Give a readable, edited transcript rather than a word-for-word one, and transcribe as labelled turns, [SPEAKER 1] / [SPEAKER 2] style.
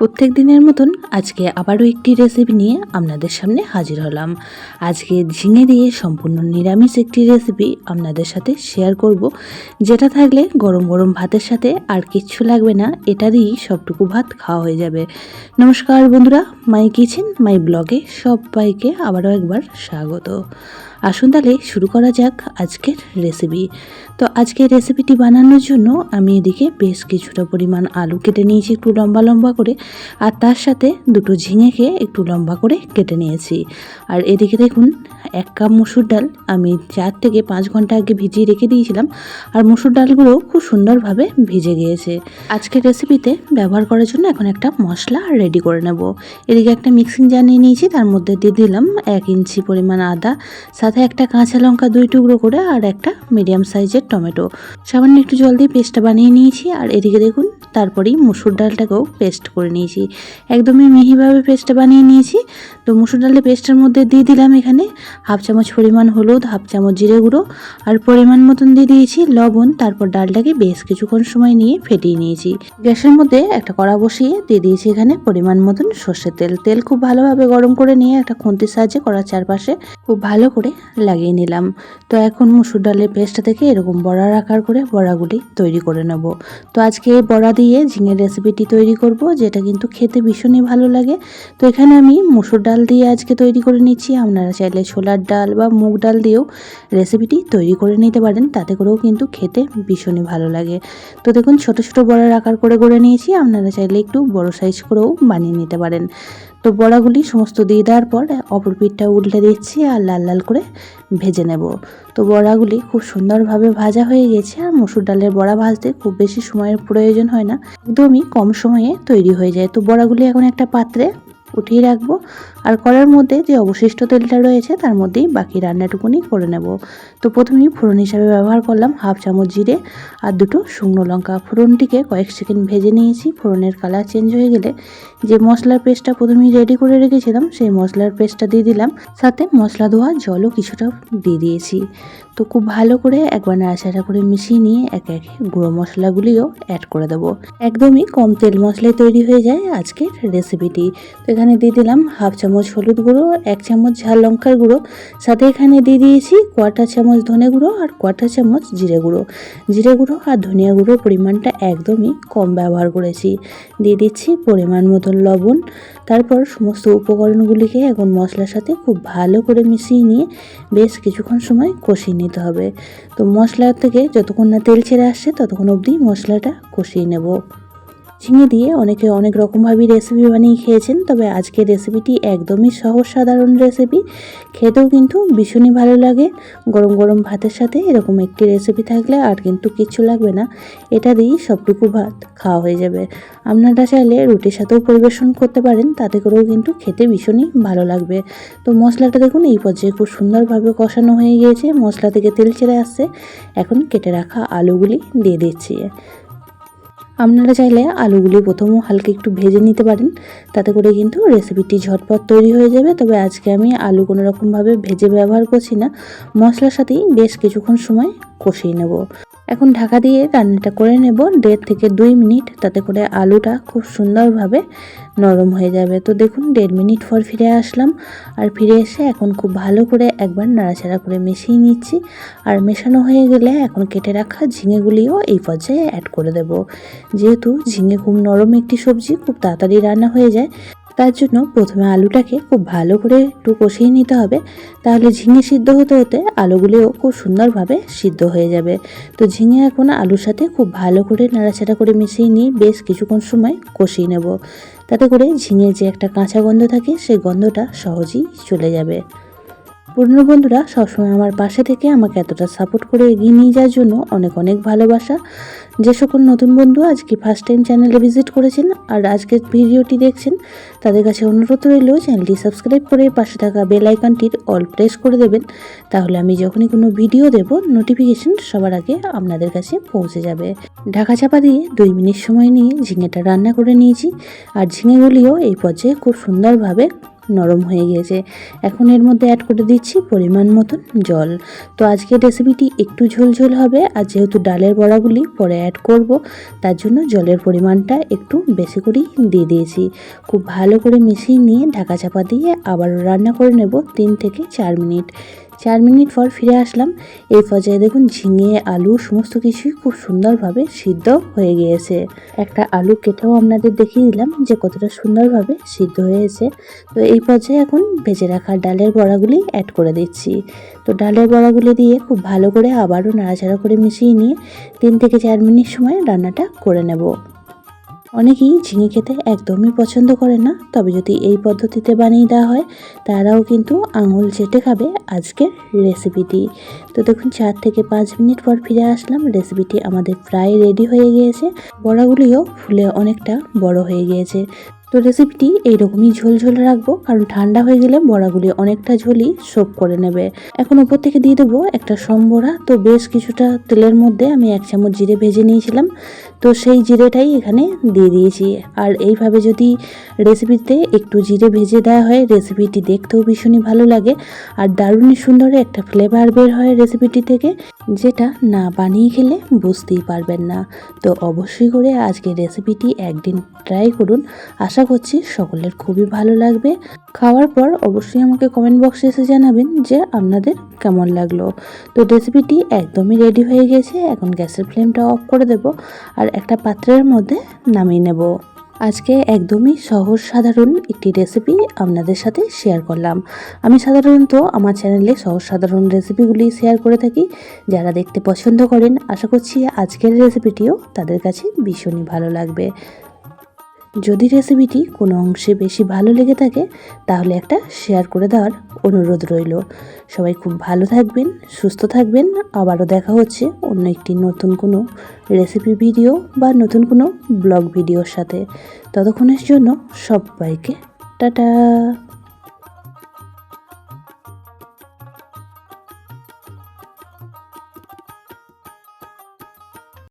[SPEAKER 1] প্রত্যেক দিনের মতন আজকে আবারও একটি রেসিপি নিয়ে আপনাদের সামনে হাজির হলাম। আজকে ঝিঙে দিয়ে সম্পূর্ণ নিরামিষ একটি রেসিপি আপনাদের সাথে শেয়ার করব, যেটা থাকলে গরম গরম ভাতের সাথে আর কিচ্ছু লাগবে না, এটা দিয়েই সবটুকু ভাত খাওয়া হয়ে যাবে। নমস্কার বন্ধুরা, মাই কিচেন মাই ব্লগে সবাইকে আবারও একবার স্বাগত। আসুন তাহলে শুরু করা যাক আজকের রেসিপি। তো আজকের রেসিপিটি বানানোর জন্য আমি এদিকে বেশ কিছুটা পরিমাণ আলু কেটে নিয়েছি একটু লম্বা লম্বা করে, আর তার সাথে দুটো ঝিঙেকে একটু লম্বা করে কেটে নিয়েছি। আর এদিকে দেখুন 1 কাপ মসুর ডাল আমি 4 থেকে 5 ঘন্টা আগে ভিজিয়ে রেখে দিয়েছিলাম, আর মসুর ডালগুলো খুব সুন্দরভাবে ভিজে গিয়েছে। আজকের রেসিপিতে ব্যবহার করার জন্য এখন একটা মশলা রেডি করে নেব। এদিকে একটা মিক্সিং জার নিয়ে নিয়েছি, তার মধ্যে দিয়ে দিলাম 1 ইঞ্চি পরিমাণ আদা, সাথে একটা কাঁচা লঙ্কা 2 টুকরো করে, আর একটা মিডিয়াম সাইজের টমেটো। সামান্য একটু জল দিয়ে পেস্টটা বানিয়ে নিয়েছি। আর এদিকে দেখুন তারপরেই মসুর ডালটাকেও পেস্ট করে নিয়েছি, একদমই মিহিভাবে পেস্টটা বানিয়ে নিয়েছি। তো মসুর ডালের পেস্টের মধ্যে দিয়ে দিলাম এখানে 1/2 চামচ পরিমাণ হলুদ, 1/2 চামচ জিরে গুঁড়ো, আর পরিমাণ মতন দিয়ে দিয়েছি লবণ। তারপর ডালটাকে বেশ কিছুক্ষণ সময় নিয়ে ফেটিয়ে নিয়েছি। গ্যাসের মধ্যে একটা কড়া বসিয়ে দিয়ে দিয়েছি এখানে পরিমাণ মতন সর্ষের তেল। তেল খুব ভালোভাবে গরম করে নিয়ে একটা খুন্তির সাহায্যে কড়ার চারপাশে খুব ভালো করে লাগিয়ে নিলাম। তো এখন মসুর ডালের পেস্টটা থেকে এরকম বড়ার আকার করে বড়াগুলি তৈরি করে নেব। তো আজকে এই বড়া দিয়ে ঝিঙের রেসিপিটি তৈরি করব, যেটা কিন্তু খেতে ভীষণই ভালো লাগে। তো এখানে আমি মসুর ডাল দিয়ে আজকে তৈরি করে নিচ্ছি। আপনারা চাইলে ছোলার ডাল বা মুগ ডাল দিয়েও রেসিপিটি তৈরি করে নিতে পারেন, তাতে করেও কিন্তু খেতে ভীষণই ভালো লাগে। তো দেখুন ছোট ছোট বড়ার আকার করে গড়ে নিয়েছি, আপনারা চাইলে একটু বড় সাইজ করেও বানিয়ে নিতে পারেন। তো বড়াগুলি সমস্ত দিয়ে দেওয়ার পর অপর পিঠটা উল্টে দিচ্ছি আর লাল লাল করে ভেজে নেব। তো বড়াগুলি খুব সুন্দরভাবে ভাজা হয়ে গেছে। আর মসুর ডালের বড়া ভাজতে খুব বেশি সময়ের প্রয়োজন হয় না, একদমই কম সময়ে তৈরি হয়ে যায়। তো বড়াগুলি এখন একটা পাত্রে উঠিয়ে রাখবো, আর কড়ার মধ্যে যে অবশিষ্ট তেলটা রয়েছে তার মধ্যেই বাকি রান্নাটুকুনি করে নেব। তো প্রথমেই ফোড়ন হিসাবে ব্যবহার করলাম 1/2 চামচ জিরে আর 2টো শুকনো লঙ্কা। ফোড়নটিকে কয়েক সেকেন্ড ভেজে নিয়েছি। ফোড়নের কালার চেঞ্জ হয়ে গেলে যে মশলার পেস্টটা প্রথমেই রেডি করে রেখেছিলাম সেই মশলার পেস্টটা দিয়ে দিলাম, সাথে মশলা ধোয়া জলও কিছুটা দিয়ে দিয়েছি। তো খুব ভালো করে একবার নাড়াচাড়া করে মিশিয়ে নিয়ে একে একে গুঁড়ো মশলাগুলিও অ্যাড করে দেবো। একদমই কম তেল মশলায় তৈরি হয়ে যায় আজকের রেসিপিটি। তো এখানে দিয়ে দিলাম 1/2 চামচ হলুদ গুঁড়ো, 1 চামচ ঝাল লঙ্কার গুঁড়ো, সাথে এখানে দিয়ে দিয়েছি 1/4 চামচ ধনে গুঁড়ো আর 1/4 চামচ জিরে গুঁড়ো। জিরে গুঁড়ো আর ধনিয়া গুঁড়োর পরিমাণটা একদমই কম ব্যবহার করেছি। দিয়ে দিচ্ছি পরিমাণ মতন লবণ। তারপর সমস্ত উপকরণগুলিকে এখন মশলার সাথে খুব ভালো করে মিশিয়ে নিয়ে বেশ কিছুক্ষণ সময় কষিয়ে নিতে হবে। তো মশলা থেকে যতক্ষণ না তেল ছেড়ে আসছে ততক্ষণ অবধি মশলাটা কষিয়ে নেব। ঝিঙে দিয়ে অনেকে অনেক রকমভাবেই রেসিপি বানিয়ে খেয়েছেন, তবে আজকের রেসিপিটি একদমই সহজ সাধারণ রেসিপি, খেতেও কিন্তু ভীষণই ভালো লাগে। গরম গরম ভাতের সাথে এরকম একটি রেসিপি থাকলে আর কিন্তু কিচ্ছু লাগবে না, এটা দিয়েই সবটুকু ভাত খাওয়া হয়ে যাবে। আপনারা চাইলে রুটির সাথেও পরিবেশন করতে পারেন, তাতে করেও কিন্তু খেতে ভীষণই ভালো লাগবে। তো মশলাটা দেখুন এই পর্যায়ে খুব সুন্দরভাবে কষানো হয়ে গিয়েছে, মশলা থেকে তেল ছেড়ে আসছে। এখন কেটে রাখা আলুগুলি দিয়ে দিচ্ছি। আপনারা চাইলে আলুগুলি প্রথমেও হালকা একটু ভেজে নিতে পারেন, তাতে করে কিন্তু রেসিপিটি ঝটপট তৈরি হয়ে যাবে। তবে আজকে আমি আলু কোনো রকমভাবে ভেজে ব্যবহার করছি না, মশলার সাথেই বেশ কিছুক্ষণ সময় কষিয়ে নেব। এখন ঢাকা দিয়ে রান্নাটা করে নেব 1.5 থেকে 2 মিনিট, তাতে করে আলুটা খুব সুন্দরভাবে নরম হয়ে যাবে। তো দেখুন 1.5 মিনিট পর ফিরে আসলাম, আর ফিরে এসে এখন খুব ভালো করে একবার নাড়াচাড়া করে মিশিয়ে নিচ্ছি। আর মেশানো হয়ে গেলে এখন কেটে রাখা ঝিঙেগুলিও এই পর্যায়ে অ্যাড করে দেব। যেহেতু ঝিঙে খুব নরম একটি সবজি, খুব তাড়াতাড়ি রান্না হয়ে যায়, তার জন্য প্রথমে আলুটাকে খুব ভালো করে একটু কষিয়ে নিতে হবে, তাহলে ঝিঙে সিদ্ধ হতে হতে আলুগুলিও খুব সুন্দরভাবে সিদ্ধ হয়ে যাবে। তো ঝিঙে এখন আলুর সাথে খুব ভালো করে নাড়াচাড়া করে মিশিয়ে নিয়ে বেশ কিছুক্ষণ সময় কষিয়ে নেব, তাতে করে ঝিঙের যে একটা কাঁচা গন্ধ থাকে সেই গন্ধটা সহজেই চলে যাবে। পুরনো বন্ধুরা সবসময় আমার পাশে থেকে আমাকে এতটা সাপোর্ট করে এগিয়ে নিয়ে যাওয়ার জন্য অনেক অনেক ভালোবাসা। যে সকল নতুন বন্ধু আজকে ফার্স্ট টাইম চ্যানেলে ভিজিট করেছেন আর আজকের ভিডিওটি দেখছেন, তাদের কাছে অনুরোধ রইল চ্যানেলটি সাবস্ক্রাইব করে পাশে থাকা বেল আইকনটির অল প্রেস করে দেবেন, তাহলে আমি যখনই কোনো ভিডিও দেব নোটিফিকেশন সবার আগে আপনাদের কাছে পৌঁছে যাবে। ঢাকা চাপা দিয়ে 2 মিনিট সময় নিয়ে ঝিঙেটা রান্না করে নিয়েছি, আর ঝিঙেগুলিও এই পর্যায়ে খুব সুন্দরভাবে নরম হয়ে গিয়েছে। এখন এর মধ্যে অ্যাড করে দিচ্ছি পরিমাণ মতন জল। তো আজকের রেসিপিটি একটু ঝোলঝোল হবে, আর যেহেতু ডালের বড়াগুলি পরে অ্যাড করব, তার জন্য জলের পরিমাণটা একটু বেশি করেই দিয়ে দিয়েছি। খুব ভালো করে মিশিয়ে নিয়ে ঢাকা চাপা দিয়ে আবারও রান্না করে নেব 3 থেকে 4 মিনিট। 4 মিনিট পর ফিরে আসলাম। এই পর্যায়ে দেখুন ঝিঙে, আলু সমস্ত কিছুই খুব সুন্দরভাবে সিদ্ধ হয়ে গিয়েছে। একটা আলু কেটেও আপনাদের দেখিয়ে দিলাম যে কতটা সুন্দরভাবে সিদ্ধ হয়েছে। তো এই পর্যায়ে এখন ভেজে রাখা ডালের বড়াগুলি অ্যাড করে দিচ্ছি। তো ডালের বড়াগুলি দিয়ে খুব ভালো করে আবারও নাড়াচাড়া করে মিশিয়ে নিয়ে 3 থেকে 4 মিনিট সময় রান্নাটা করে নেব। অনেকেই ঝিঙে খেতে একদমই পছন্দ করে না, তবে যদি এই পদ্ধতিতে বানিয়ে দেওয়া হয় তারাও কিন্তু আঙুল চেটে খাবে আজকের রেসিপিটি। তো দেখুন 4 থেকে 5 মিনিট পর ফিরে আসলাম। রেসিপিটি আমাদের প্রায় রেডি হয়ে গিয়েছে। বড়াগুলিও ফুলে অনেকটা বড় হয়ে গিয়েছে। তো রেসিপিটি এইরকমই ঝোলঝোল রাখবো, কারণ ঠান্ডা হয়ে গেলে বড়াগুলি অনেকটা ঝোলই সোপ করে নেবে। এখন উপর থেকে দিয়ে দেবো একটা সম্বরা। তো বেশ কিছুটা তেলের মধ্যে আমি 1 চামচ জিরে ভেজে নিয়েছিলাম, তো সেই জিরেটাই এখানে দিয়ে দিয়েছি। আর এইভাবে যদি রেসিপিতে একটু জিরে ভেজে দেওয়া হয়, রেসিপিটি দেখতেও ভীষণই ভালো লাগে আর দারুণই সুন্দর একটা ফ্লেভার বের হয় রেসিপিটি থেকে, যেটা না বানিয়ে খেলে বুঝতেই পারবেন না। তো অবশ্যই করে আজকে রেসিপিটি একদিন ট্রাই করুন। আশা করছি সকলের খুবই ভালো লাগবে। খাওয়ার পর অবশ্যই আমাকে কমেন্ট বক্সে এসে জানাবেন যে আপনাদের কেমন লাগলো। তো রেসিপিটি একদমই রেডি হয়ে গেছে। এখন গ্যাসের ফ্লেমটা অফ করে দেব আর একটা পাত্রের মধ্যে নামিয়ে নেব। আজকে একদমই সহজ সাধারণ একটি রেসিপি আপনাদের সাথে শেয়ার করলাম। আমি সাধারণত আমার চ্যানেলে সহজ সাধারণ রেসিপিগুলি শেয়ার করে থাকি। যারা দেখতে পছন্দ করেন, আশা করছি আজকের রেসিপিটিও তাদের কাছে ভীষণই ভালো লাগবে। যদি রেসিপিটি কোনো অংশে বেশি ভালো লেগে থাকে তাহলে একটা শেয়ার করে দেওয়ার অনুরোধ রইল। সবাই খুব ভালো থাকবেন, সুস্থ থাকবেন। আবারও দেখা হচ্ছে অন্য একটি নতুন কোনো রেসিপি ভিডিও বা নতুন কোনো ব্লগ ভিডিওর সাথে। ততক্ষণের জন্য সবাইকে টাটা।